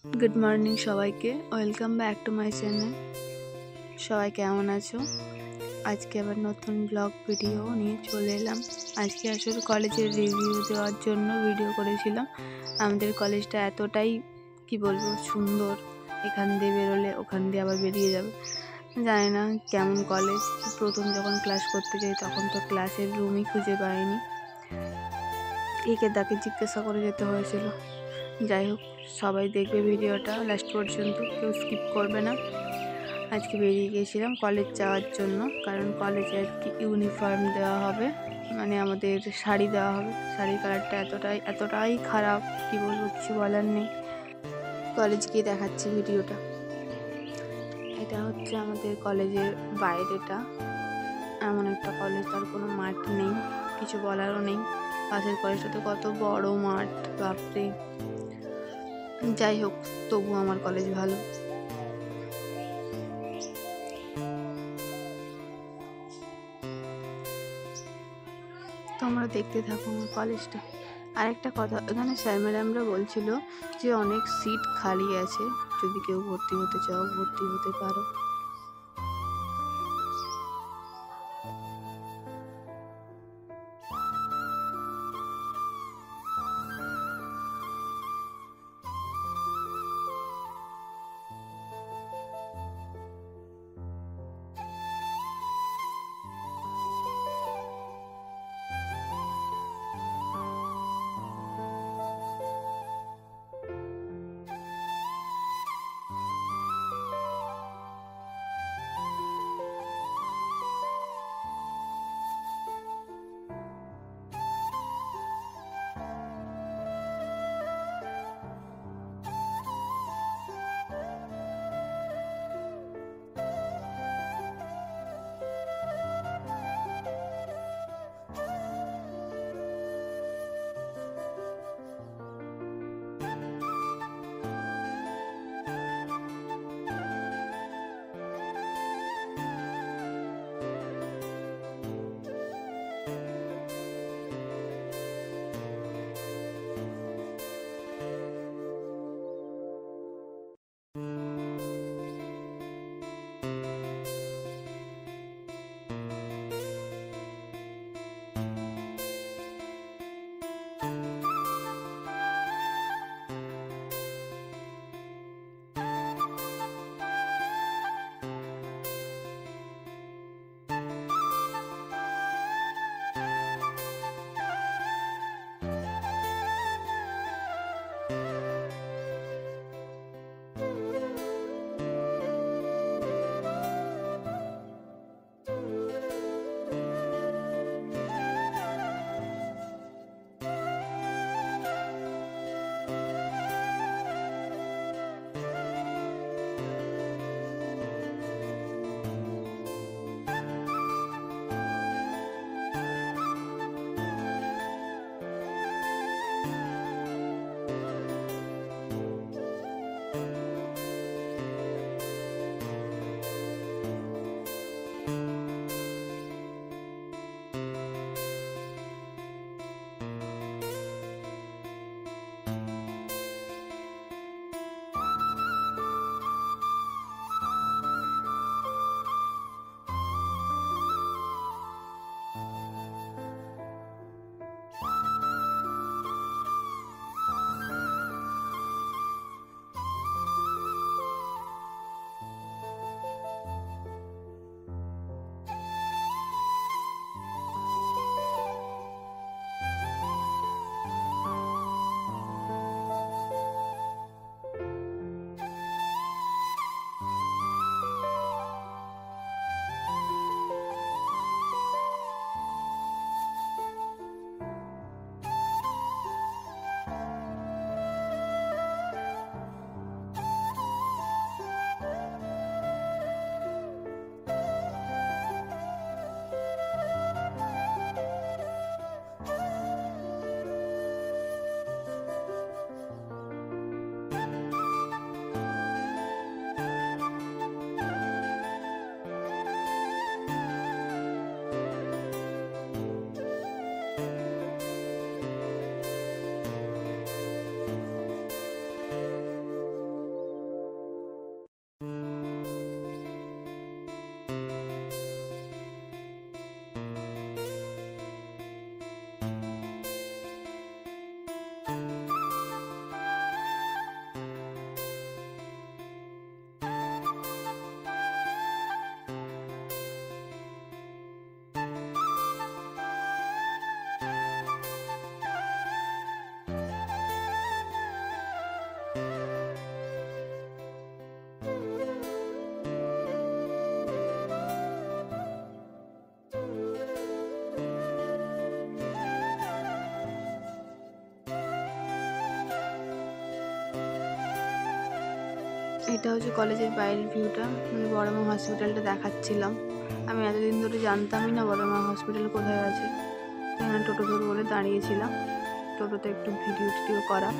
Good morning সবাইকে, welcome back to my channel. সবাই কেমন আছো? আজকে আবার নতুন ব্লগ ভিডিও নিয়ে চলে এলাম। আজকে আসলে কলেজের রিভিউ দেওয়ার জন্য ভিডিও করেছিলাম। আমাদের কলেজটা এতটাই বলবো সুন্দর, এখান দিয়ে বেরোলে ওখান দিয়ে আবার বেরিয়ে যাবে। জানি না কেমন কলেজ। প্রথম যখন ক্লাস করতে যাই তখন তো ক্লাসের রুমই খুঁজে পাইনি, একে তাকে জিজ্ঞাসা করে যেতে হয়েছিল। যাই হোক, সবাই দেখবে ভিডিওটা লাস্ট পর্যন্ত, কেউ স্কিপ করবে না। আজকে বেরিয়ে গিয়েছিলাম কলেজ যাওয়ার জন্য, কারণ কলেজে আর কি ইউনিফর্ম দেওয়া হবে, মানে আমাদের শাড়ি দেওয়া হবে। শাড়ির কালারটা এতটাই খারাপ, কি বলবো, কিছু বলার নেই। কলেজ গিয়ে দেখাচ্ছি ভিডিওটা। এটা হচ্ছে আমাদের কলেজের বাইরেটা। এমন একটা কলেজ, তার কোনো মাঠ নেই, কিছু বলারও নেই। পাশের কলেজটাতে কত বড় মাঠ, বাপরে। যাই হোক, তবু আমার কলেজ ভালো। তোমরা দেখতে থাকো আমার কলেজটা। আরেকটা কথা, এখানে স্যার ম্যাডামরা বলছিল যে অনেক সিট খালি আছে, যদি কেউ ভর্তি হতে চাও ভর্তি হতে পারো। এটা হচ্ছে কলেজের বাইরের ভিউটা, মানে বড়মা হসপিটালটা দেখাচ্ছিলাম। আমি এতদিন ধরে জানতামই না বড়মা হসপিটাল কোথায় আছে। এখানে টোটো ধরে বলে দাঁড়িয়েছিলাম, টোটোতে একটু ভিডিও টিডিও করা।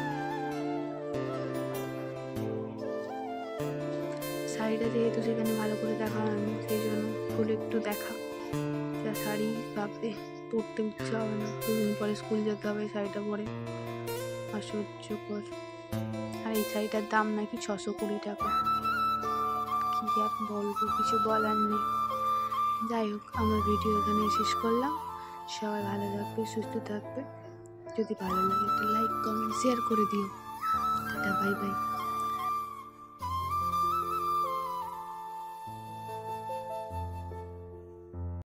শাড়িটা যেহেতু সেখানে ভালো করে দেখা হয়নি, সেই জন্য খুলে একটু দেখা। যা শাড়ি ভাবতে পরতে ইচ্ছা হবে না, দুদিন পরে স্কুল যেতে হবে শাড়িটা পরে, অসহ্যকর। আর এই শাড়িটার দাম নাকি 620 টাকা। কি আর বলবো, কিছু বলার নেই। যাই হোক, আমার ভিডিও এখানে শেষ করলাম। সবাই ভালো থাকবে, সুস্থ থাকবে। যদি ভালো লাগে তো লাইক, কমেন্ট, শেয়ার করে দিও। Tata, bye bye.